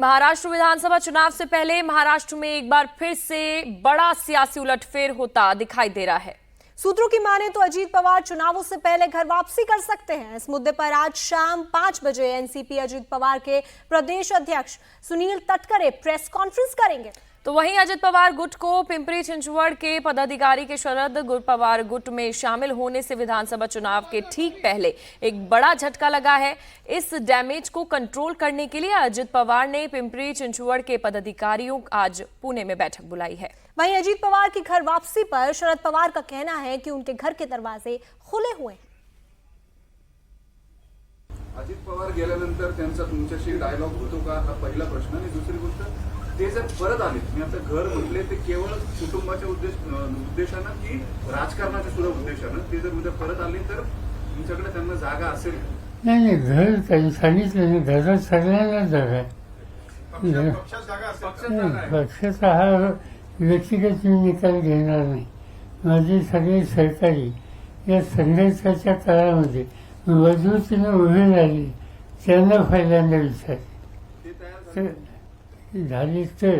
महाराष्ट्र विधानसभा चुनाव से पहले महाराष्ट्र में एक बार फिर से बड़ा सियासी उलटफेर होता दिखाई दे रहा है। सूत्रों की माने तो अजीत पवार चुनावों से पहले घर वापसी कर सकते हैं। इस मुद्दे पर आज शाम 5 बजे एनसीपी अजीत पवार के प्रदेश अध्यक्ष सुनील तटकरे प्रेस कॉन्फ्रेंस करेंगे। तो वहीं अजित पवार गुट को पिंपरी चिंचवड़ के पदाधिकारी के शरद पवार गुट में शामिल होने से विधानसभा चुनाव के ठीक पहले एक बड़ा झटका लगा है। इस डैमेज को कंट्रोल करने के लिए अजित पवार ने पिंपरी चिंचवड़ के पदाधिकारियों आज पुणे में बैठक बुलाई है। वहीं अजीत पवार की घर वापसी पर शरद पवार का कहना है कि उनके घर के दरवाजे खुले हुए हैं। अजित पवार गेल्यानंतर त्यांचा तुमच्याशी डायलॉग होतो का, हा पहिला प्रश्न। आणि दुसरी गोष्ट, ते जर परत आले, मी आता घर म्हटले ते केवळ कुटुंबाच्या उद्देशानं की राजकारणाच्या सुद्धा उद्देशानं, ते जर उद्या परत आले तर तुमच्याकडे त्यांना जागा असेल? नाही, घर त्यांनी सांगितलं, घरात सगळ्यांना जागा आहे। पक्षाचा हा व्यक्तिगत मी निकाल घेणार नाही। माझे सगळे सहकारी या संघर्षाच्या काळामध्ये मजबूतीने उभे राहिले, त्यांना पहिल्यांदा विचार झाली तर